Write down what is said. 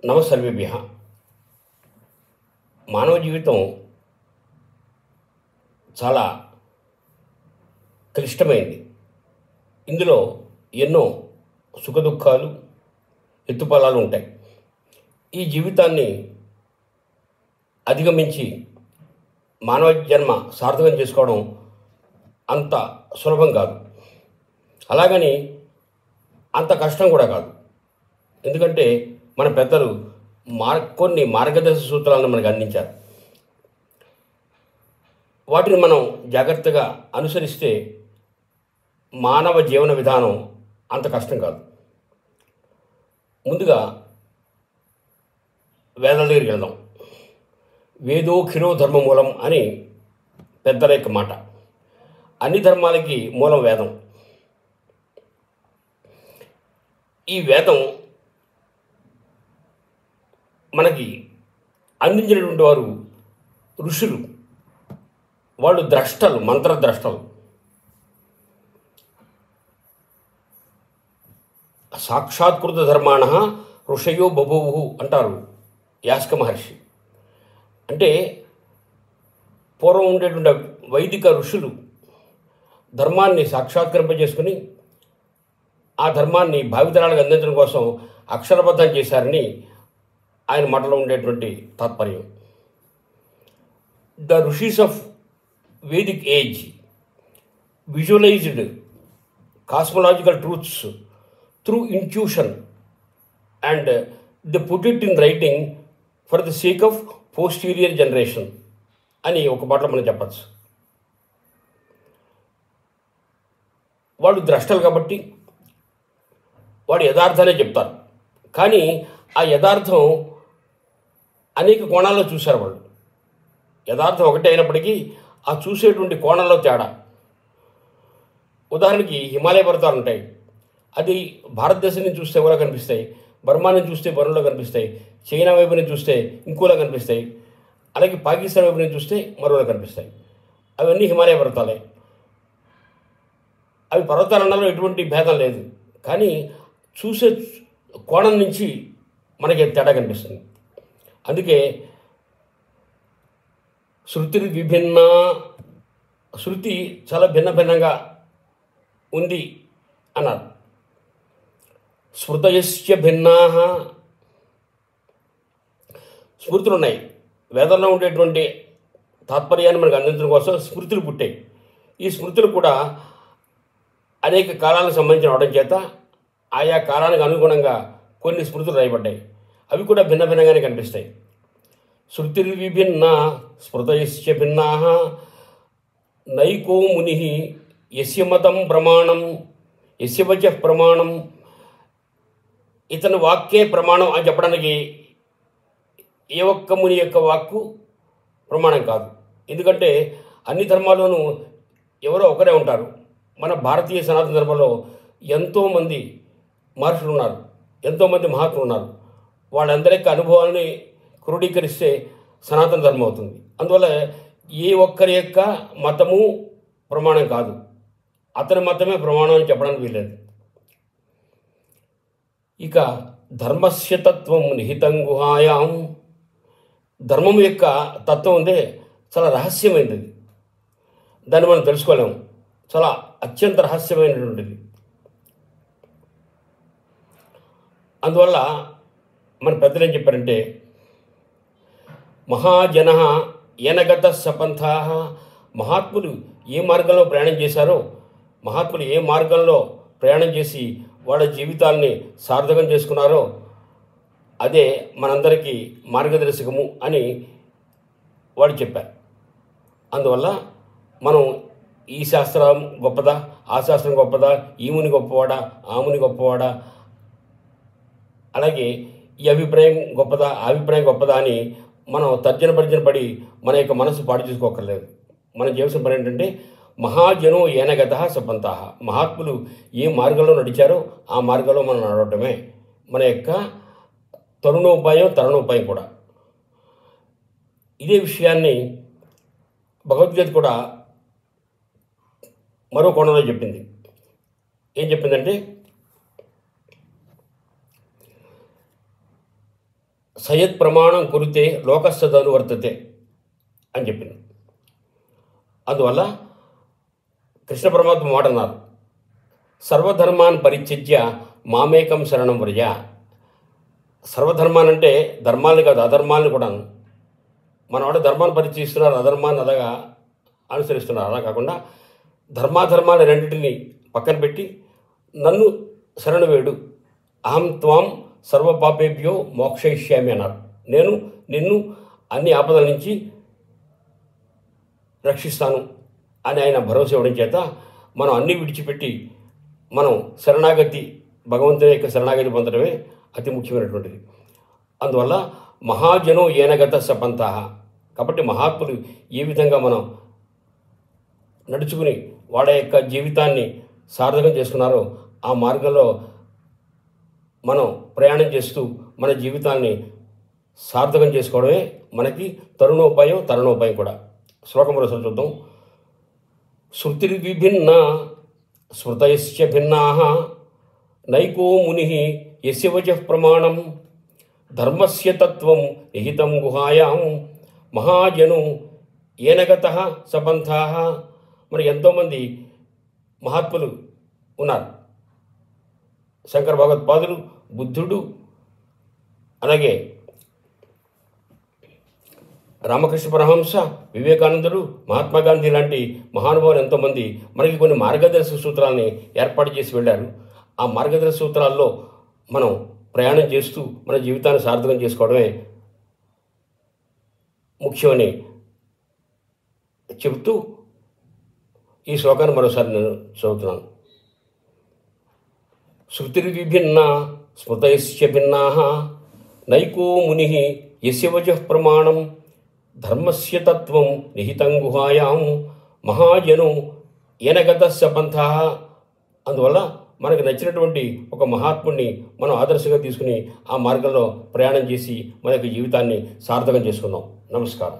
నమస్సర్వేభ్యః. మానవ జీవితం చాలా క్లిష్టమైంది. ఇందులో ఎన్నో సుఖదుఖాలు, ఎత్తుపల్లాలు ఉంటాయి. ఈ జీవితాన్ని అధిగమించి మానవ జన్మ సార్థకం చేసుకోవడం అంత సులభం కాదు. అలాగని అంత కష్టం కూడా కాదు. ఎందుకంటే మన పెద్దలు కొన్ని మార్గదర్శక సూత్రాలను మనకు అందించారు. వాటిని మనం జాగ్రత్తగా అనుసరిస్తే మానవ జీవన విధానం అంత కష్టం కాదు. ముందుగా వేదాల దగ్గరికి వెళ్దాం. వేదోఖిలో ధర్మమూలం అని పెద్దల యొక్క మాట. అన్ని ధర్మాలకి మూలం వేదం. ఈ వేదం మనకి అందించినటువంటి వారు ఋషులు. వాళ్ళు ద్రష్టలు, మంత్రద్రష్టలు. సాక్షాత్కృత ధర్మాణ ఋషయో బభూవు అంటారు యాస్క మహర్షి. అంటే పూర్వం ఉండేటువంటి వైదిక ఋషులు ధర్మాన్ని సాక్షాత్కరింపజేసుకుని ఆ ధర్మాన్ని భావితరాలకు అందించడం కోసం అక్షరబద్ధం చేశారని ఆయన మాటలో ఉండేటువంటి తాత్పర్యం. The rishis of Vedic age visualised cosmological truths through intuition and the put it in writing for the sake of posterior generation అని ఒక మాటలో మనం చెప్పచ్చు. వాళ్ళు ద్రష్టలు కాబట్టి వాడు యథార్థాలే చెప్తారు. కానీ ఆ యథార్థం అనేక కోణాల్లో చూశారు వాళ్ళు. యథార్థం ఒకటే అయినప్పటికీ ఆ చూసేటువంటి కోణంలో తేడా. ఉదాహరణకి హిమాలయ పర్వతాలు ఉంటాయి. అది భారతదేశం నుంచి చూస్తే ఒకలా కనిపిస్తాయి, బర్మా నుంచి చూస్తే బర్మలో కనిపిస్తాయి, చైనా వైపు నుంచి చూస్తే ఇంకోలా కనిపిస్తాయి, అలాగే పాకిస్తాన్ వైపు నుంచి చూస్తే మరోలా కనిపిస్తాయి. అవన్నీ హిమాలయ పర్వతాలే. అవి పర్వతాలలో ఎటువంటి భేదం లేదు. కానీ చూసే కోణం నుంచి మనకి తేడా కనిపిస్తుంది. అందుకే శృతి విభిన్న, శృతి చాలా భిన్న భిన్నంగా ఉంది అన్నారు. స్మృతయస్య భిన్నా, స్మృతులు ఉన్నాయి. వేదంలో ఉండేటువంటి తాత్పర్యాన్ని మనకు అందించడం కోసం స్మృతులు పుట్టాయి. ఈ స్మృతులు కూడా అనేక కాలాలకు సంబంధించిన అవడం చేత ఆయా కాలానికి అనుగుణంగా కొన్ని స్మృతులు రాయబడ్డాయి. అవి కూడా భిన్న భిన్నంగానే కనిపిస్తాయి. శృతిర్విభిన్న స్మృతయస్య భిన్నా నైకో ముని యస్య మతం ప్రమాణం యస్య వచ ప్రమాణం. ఇతని వాక్యే ప్రమాణం అని చెప్పడానికి ఏ ఒక్క ముని యొక్క వాక్కు ప్రమాణం కాదు. ఎందుకంటే అన్ని ధర్మాల్లోనూ ఎవరో ఒకరే ఉంటారు. మన భారతీయ సనాతన ధర్మంలో ఎంతోమంది మహర్షులు ఉన్నారు, ఎంతోమంది మహాత్ములు ఉన్నారు. వాళ్ళందరి యొక్క అనుభవాలని క్రోడీకరిస్తే సనాతన ధర్మం అవుతుంది. అందువల్ల ఏ ఒక్కరి యొక్క మతము ప్రమాణం కాదు. అతని మతమే ప్రమాణం అని చెప్పడానికి వీల్లేదు. ఇక ధర్మస్య తత్వం నిహితం గుహాయాం. ధర్మం యొక్క తత్వం ఉందే చాలా రహస్యమైనది. దాన్ని మనం తెలుసుకోలేము. చాలా అత్యంత రహస్యమైనటువంటిది. అందువల్ల మన పెద్దలు ఏం చెప్పారంటే, మహాజన ఏనగత సపంథా. మహాత్ములు ఏ మార్గంలో ప్రయాణం చేశారో, మహాత్ములు ఏ మార్గంలో ప్రయాణం చేసి వాళ్ళ జీవితాల్ని సార్థకం చేసుకున్నారో అదే మనందరికీ మార్గదర్శకము అని వాడు చెప్పారు. అందువల్ల మనం ఈ శాస్త్రం గొప్పదా, ఆ శాస్త్రం గొప్పదా, ఈ ముని గొప్పవాడా, ఆ ముని గొప్పవాడా, అలాగే ఈ అభిప్రాయం గొప్పదా, ఆ అభిప్రాయం గొప్పదా అని మనం తర్జన పడి మన యొక్క మనసు పాడు చేసుకోకర్లేదు. మనం చేయాల్సిన పని ఏంటంటే, మహాజనో ఏనగత సపంతా. మహాత్ములు ఏ మార్గంలో నడిచారో ఆ మార్గంలో మనం నడవటమే మన యొక్క తరుణోపాయం కూడా. ఇదే విషయాన్ని భగవద్గీత కూడా మరో కోణంలో చెప్పింది. ఏం చెప్పిందంటే, సయత్ ప్రమాణం కురితే లోకస్తదను వర్తతే అని చెప్పింది. అందువల్ల కృష్ణ పరమాత్మ మాట అన్నారు, సర్వధర్మాన్ని పరిత్యజ్య మామేకం శరణం వ్రజ. సర్వధర్మాలంటే ధర్మాలని కాదు, అధర్మాలను కూడా. మనవాడు ధర్మాన్ని పరిచయిస్తున్నారు, అధర్మాన్ని అదగా అనుసరిస్తున్నారు. అలా కాకుండా ధర్మాధర్మాల రెండింటిని పక్కన పెట్టి నన్ను శరణు వేడు, అహం త్వాం సర్వపాపేభ్యో మోక్షయిష్యామి అన్నారు. నేను నిన్ను అన్ని ఆపదల నుంచి రక్షిస్తాను అని ఆయన భరోసా ఇవ్వడం చేత మనం అన్నీ విడిచిపెట్టి మనం శరణాగతి, భగవంతుని యొక్క శరణాగతి పొందడమే అతి ముఖ్యమైనటువంటిది. అందువల్ల మహాజనో ఏనగత సపంతాహ. కాబట్టి మహాత్ములు ఏ విధంగా మనం నడుచుకుని వాళ్ళ యొక్క జీవితాన్ని సార్థకం చేసుకున్నారో ఆ మార్గంలో మనం ప్రయాణం చేస్తూ మన జీవితాన్ని సార్థకం చేసుకోవడమే మనకి తరుణోపాయం కూడా. శ్లోకం రోజు చూద్దాం. శృతిర్విభిన్న స్మృతయశ్చ భిన్నాః నైకో ముని యస్య వచః ప్రమాణం ధర్మస్య తత్వం నిహితం గుహాయాం మహాజను ఏనగతః సపంథాః. మరి ఎంతోమంది మహాత్ములు ఉన్నారు. శంకర భగవత్పాదులు, బుద్ధుడు, అలాగే రామకృష్ణ పరమహంస, వివేకానందుడు, మహాత్మా గాంధీ లాంటి మహానుభావులు ఎంతోమంది మనకి కొన్ని మార్గదర్శక సూత్రాలని ఏర్పాటు చేసి వెళ్ళారు. ఆ మార్గదర్శక సూత్రాల్లో మనం ప్రయాణం చేస్తూ మన జీవితాన్ని సార్థకం చేసుకోవడమే ముఖ్యమని చెబుతూ ఈ శ్లోకాన్ని మరోసారి నేను చదువుతున్నాను. శృతిర్విభిన్న స్మృతయశ్చ భిన్నాః నైకో ముని యస్య వచః ప్రమాణం ధర్మస్య తత్వం నిహితం గుహాయాం మహాజను ఏనగత సపంథాః. అందువల్ల మనకు నచ్చినటువంటి ఒక మహాత్ముడిని మనం ఆదర్శంగా తీసుకుని ఆ మార్గంలో ప్రయాణం చేసి మన యొక్క జీవితాన్ని సార్థకం చేసుకుందాం. నమస్కారం.